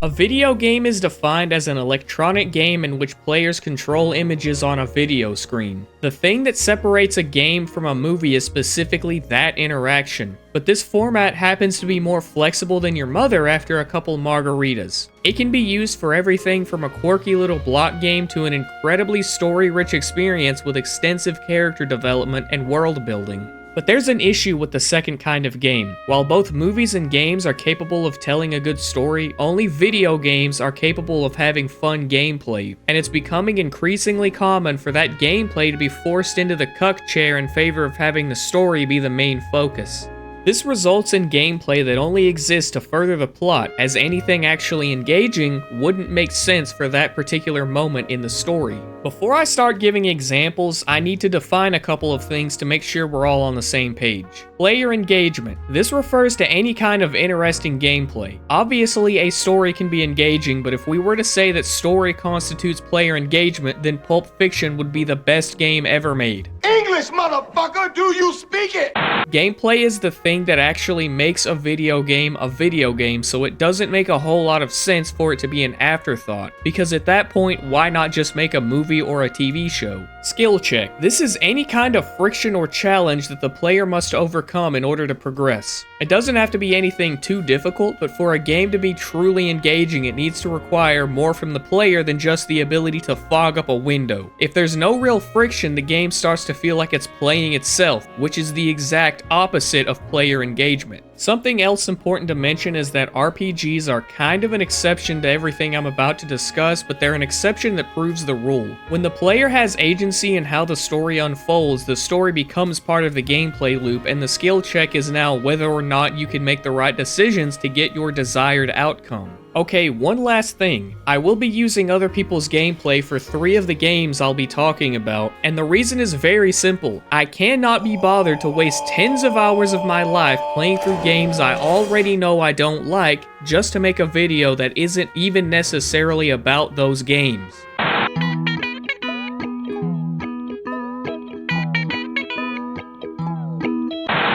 A video game is defined as an electronic game in which players control images on a video screen. The thing that separates a game from a movie is specifically that interaction, but this format happens to be more flexible than your mother after a couple margaritas. It can be used for everything from a quirky little block game to an incredibly story-rich experience with extensive character development and world building. But there's an issue with the second kind of game. While both movies and games are capable of telling a good story, only video games are capable of having fun gameplay, and it's becoming increasingly common for that gameplay to be forced into the cuck chair in favor of having the story be the main focus. This results in gameplay that only exists to further the plot, as anything actually engaging wouldn't make sense for that particular moment in the story. Before I start giving examples, I need to define a couple of things to make sure we're all on the same page. Player engagement. This refers to any kind of interesting gameplay. Obviously, a story can be engaging, but if we were to say that story constitutes player engagement, then Pulp Fiction would be the best game ever made. English, motherfucker! Do you speak it? Gameplay is the thing that actually makes a video game, so it doesn't make a whole lot of sense for it to be an afterthought, because at that point, why not just make a movie or a TV show? Skill check. This is any kind of friction or challenge that the player must overcome in order to progress. It doesn't have to be anything too difficult, but for a game to be truly engaging, it needs to require more from the player than just the ability to fog up a window. If there's no real friction, the game starts to feel like it's playing itself, which is the exact opposite of player engagement. Something else important to mention is that RPGs are kind of an exception to everything I'm about to discuss, but they're an exception that proves the rule. When the player has agency in how the story unfolds, the story becomes part of the gameplay loop, and the skill check is now whether or not you can make the right decisions to get your desired outcome. Okay, one last thing. I will be using other people's gameplay for 3 of the games I'll be talking about, and the reason is very simple. I cannot be bothered to waste tens of hours of my life playing through games I already know I don't like just to make a video that isn't even necessarily about those games.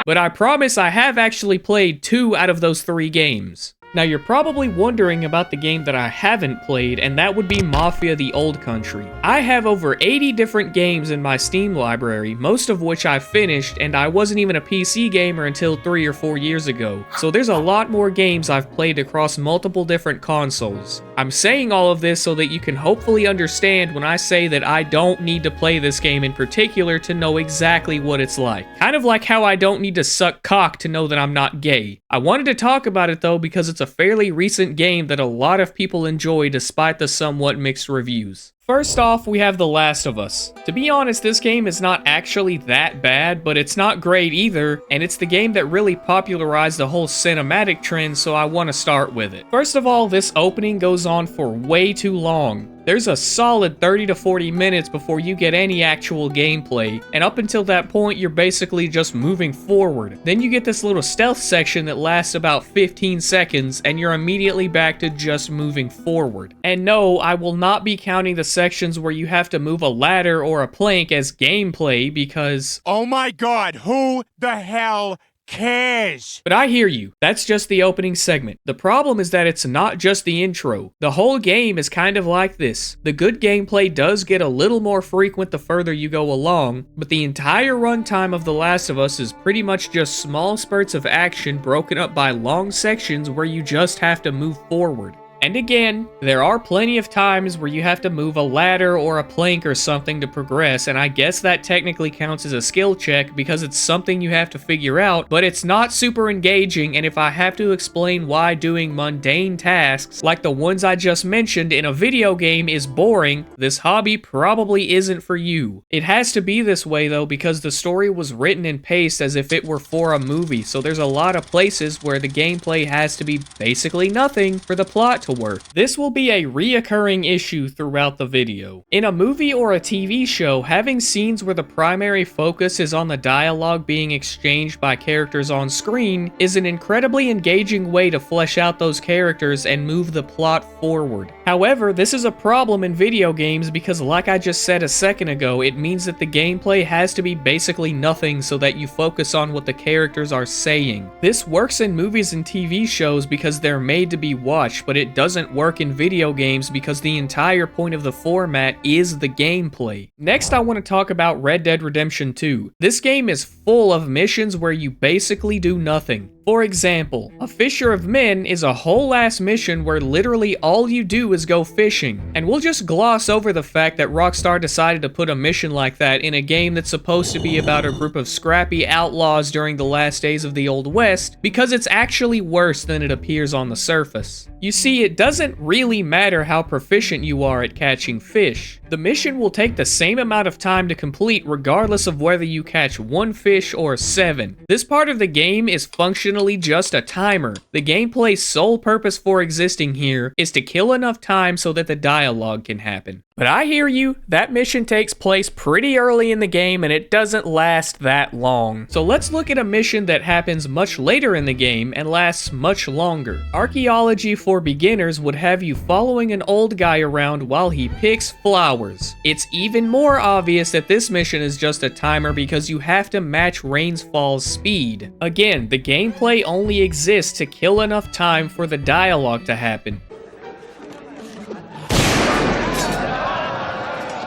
But I promise I have actually played 2 out of those 3 games. Now you're probably wondering about the game that I haven't played, and that would be Mafia: The Old Country. I have over 80 different games in my Steam library, most of which I've finished, and I wasn't even a PC gamer until 3 or 4 years ago. So there's a lot more games I've played across multiple different consoles. I'm saying all of this so that you can hopefully understand when I say that I don't need to play this game in particular to know exactly what it's like. Kind of like how I don't need to suck cock to know that I'm not gay. I wanted to talk about it though because it's a fairly recent game that a lot of people enjoy despite the somewhat mixed reviews. First off, we have The Last of Us. To be honest, this game is not actually that bad, but it's not great either, and it's the game that really popularized the whole cinematic trend, so I want to start with it. First of all, this opening goes on for way too long. There's a solid 30 to 40 minutes before you get any actual gameplay, and up until that point, you're basically just moving forward. Then you get this little stealth section that lasts about 15 seconds, and you're immediately back to just moving forward. And no, I will not be counting the sections where you have to move a ladder or a plank as gameplay because... Oh my god, who the hell cares? But I hear you. That's just the opening segment. The problem is that it's not just the intro. The whole game is kind of like this. The good gameplay does get a little more frequent the further you go along, but the entire runtime of The Last of Us is pretty much just small spurts of action broken up by long sections where you just have to move forward. And again, there are plenty of times where you have to move a ladder or a plank or something to progress, and I guess that technically counts as a skill check because it's something you have to figure out, but it's not super engaging, and if I have to explain why doing mundane tasks like the ones I just mentioned in a video game is boring, this hobby probably isn't for you. It has to be this way though because the story was written and paced as if it were for a movie, so there's a lot of places where the gameplay has to be basically nothing for the plot to work. This will be a reoccurring issue throughout the video. In a movie or a TV show, having scenes where the primary focus is on the dialogue being exchanged by characters on screen is an incredibly engaging way to flesh out those characters and move the plot forward. However, this is a problem in video games because like I just said a second ago, it means that the gameplay has to be basically nothing so that you focus on what the characters are saying. This works in movies and TV shows because they're made to be watched, but it doesn't work in video games because the entire point of the format is the gameplay. Next, I want to talk about Red Dead Redemption 2. This game is full of missions where you basically do nothing. For example, A Fisher of Men is a whole ass mission where literally all you do is go fishing. And we'll just gloss over the fact that Rockstar decided to put a mission like that in a game that's supposed to be about a group of scrappy outlaws during the last days of the Old West, because it's actually worse than it appears on the surface. You see, it doesn't really matter how proficient you are at catching fish. The mission will take the same amount of time to complete regardless of whether you catch 1 fish or 7. This part of the game is functionally just a timer. The gameplay's sole purpose for existing here is to kill enough time so that the dialogue can happen. But I hear you, that mission takes place pretty early in the game and it doesn't last that long. So let's look at a mission that happens much later in the game and lasts much longer. Archaeology for Beginners would have you following an old guy around while he picks flowers. It's even more obvious that this mission is just a timer because you have to match Rainsfall's speed. Again, the gameplay only exists to kill enough time for the dialogue to happen.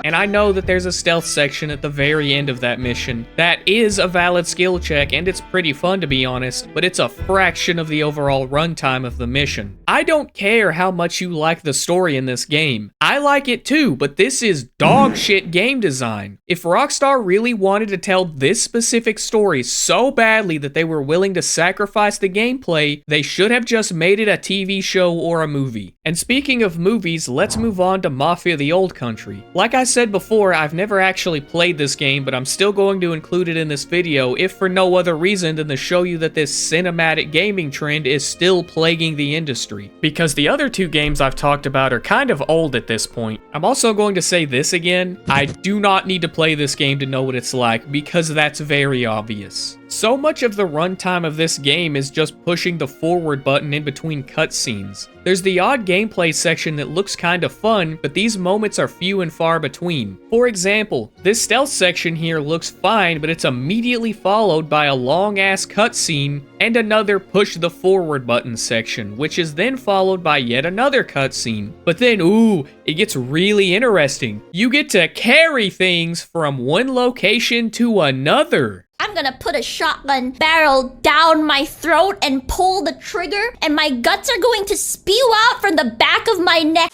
And I know that there's a stealth section at the very end of that mission. That is a valid skill check, and it's pretty fun to be honest, but it's a fraction of the overall runtime of the mission. I don't care how much you like the story in this game. I like it too, but this is dog shit game design. If Rockstar really wanted to tell this specific story so badly that they were willing to sacrifice the gameplay, they should have just made it a TV show or a movie. And speaking of movies, let's move on to Mafia: The Old Country. Like I said before, I've never actually played this game, but I'm still going to include it in this video, if for no other reason than to show you that this cinematic gaming trend is still plaguing the industry. Because the other 2 games I've talked about are kind of old at this point. I'm also going to say this again, I do not need to play this game to know what it's like, because that's very obvious. So much of the runtime of this game is just pushing the forward button in between cutscenes. There's the odd gameplay section that looks kind of fun, but these moments are few and far between. For example, this stealth section here looks fine, but it's immediately followed by a long-ass cutscene and another push the forward button section, which is then followed by yet another cutscene. But then, ooh, it gets really interesting. You get to carry things from one location to another. I'm gonna put a shotgun barrel down my throat and pull the trigger, and my guts are going to spew out from the back of my neck.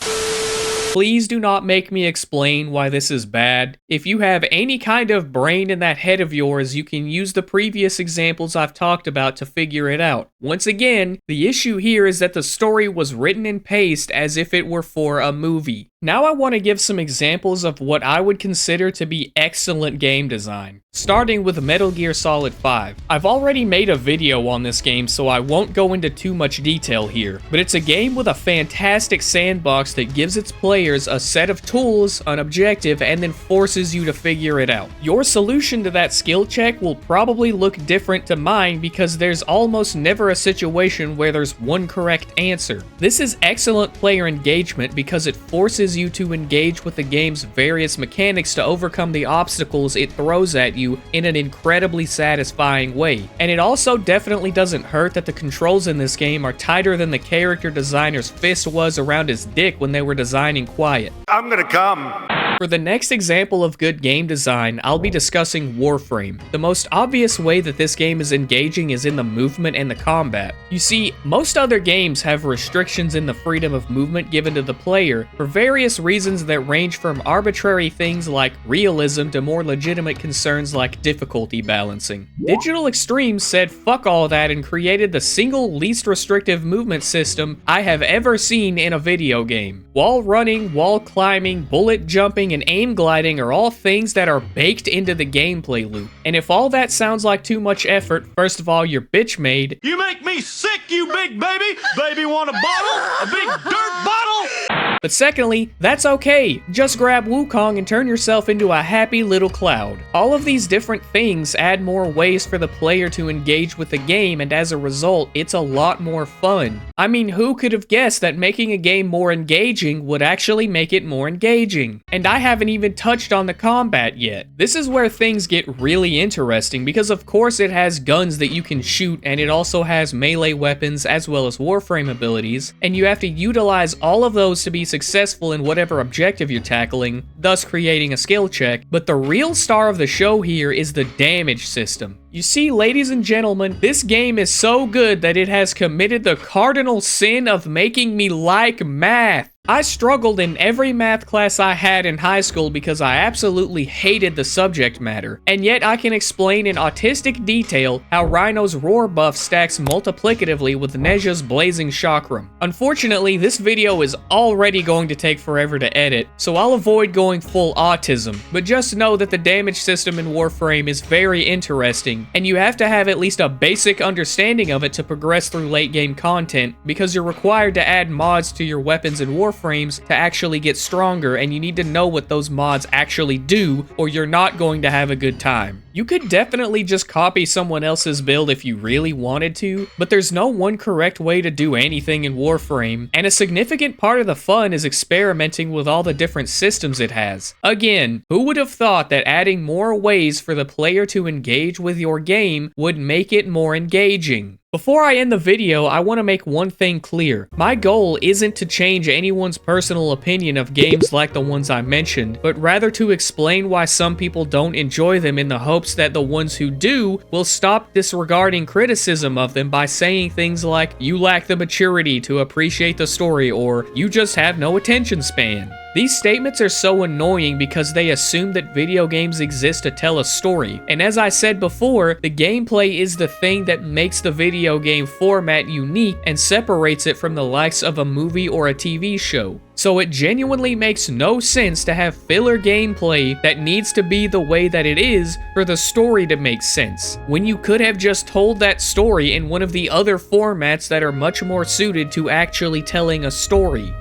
Please do not make me explain why this is bad. If you have any kind of brain in that head of yours, you can use the previous examples I've talked about to figure it out. Once again, the issue here is that the story was written in paste as if it were for a movie. Now I want to give some examples of what I would consider to be excellent game design, starting with Metal Gear Solid 5. I've already made a video on this game, so I won't go into too much detail here, but it's a game with a fantastic sandbox that gives its players a set of tools, an objective, and then forces you to figure it out. Your solution to that skill check will probably look different to mine because there's almost never a situation where there's one correct answer. This is excellent player engagement because it forces you to engage with the game's various mechanics to overcome the obstacles it throws at you in an incredibly satisfying way. And it also definitely doesn't hurt that the controls in this game are tighter than the character designer's fist was around his dick when they were designing Quiet. I'm gonna come. For the next example of good game design, I'll be discussing Warframe. The most obvious way that this game is engaging is in the movement and the combat. You see, most other games have restrictions in the freedom of movement given to the player for various reasons that range from arbitrary things like realism to more legitimate concerns like difficulty balancing. Digital Extremes said fuck all that and created the single least restrictive movement system I have ever seen in a video game. Wall running, wall climbing, bullet jumping, and aim gliding are all things that are baked into the gameplay loop. And if all that sounds like too much effort, first of all, you're bitch made. You make me sick, you big baby. Baby want a bottle? A big dirt bottle? But secondly, that's okay. Just grab Wukong and turn yourself into a happy little cloud. All of these different things add more ways for the player to engage with the game, and as a result, it's a lot more fun. I mean, who could have guessed that making a game more engaging would actually make it more engaging? And I haven't even touched on the combat yet. This is where things get really interesting because of course it has guns that you can shoot, and it also has melee weapons as well as Warframe abilities, and you have to utilize all of those to be successful in whatever objective you're tackling, thus creating a skill check. But the real star of the show here is the damage system. You see, ladies and gentlemen, this game is so good that it has committed the cardinal sin of making me like math. I struggled in every math class I had in high school because I absolutely hated the subject matter, and yet I can explain in autistic detail how Rhino's roar buff stacks multiplicatively with Nezha's blazing chakram. Unfortunately, this video is already going to take forever to edit, so I'll avoid going full autism, but just know that the damage system in Warframe is very interesting, and you have to have at least a basic understanding of it to progress through late game content, because you're required to add mods to your weapons in Warframe to actually get stronger, and you need to know what those mods actually do, or you're not going to have a good time. You could definitely just copy someone else's build if you really wanted to, but there's no one correct way to do anything in Warframe, and a significant part of the fun is experimenting with all the different systems it has. Again, who would have thought that adding more ways for the player to engage with your game would make it more engaging? Before I end the video, I want to make one thing clear. My goal isn't to change anyone's personal opinion of games like the ones I mentioned, but rather to explain why some people don't enjoy them in the hopes that the ones who do will stop disregarding criticism of them by saying things like, "You lack the maturity to appreciate the story," or "You just have no attention span." These statements are so annoying because they assume that video games exist to tell a story, and as I said before, the gameplay is the thing that makes the video game format unique and separates it from the likes of a movie or a TV show. So it genuinely makes no sense to have filler gameplay that needs to be the way that it is for the story to make sense, when you could have just told that story in one of the other formats that are much more suited to actually telling a story.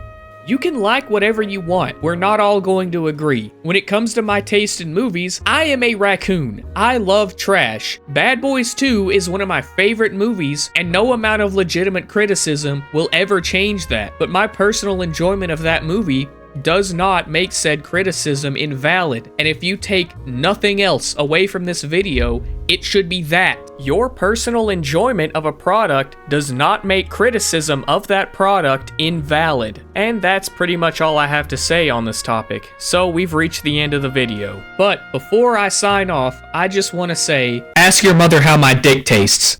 You can like whatever you want, we're not all going to agree. When it comes to my taste in movies, I am a raccoon. I love trash. Bad Boys 2 is one of my favorite movies, and no amount of legitimate criticism will ever change that. But my personal enjoyment of that movie does not make said criticism invalid, and if you take nothing else away from this video, it should be that. Your personal enjoyment of a product does not make criticism of that product invalid. And that's pretty much all I have to say on this topic, so we've reached the end of the video. But before I sign off, I just want to say, ask your mother how my dick tastes.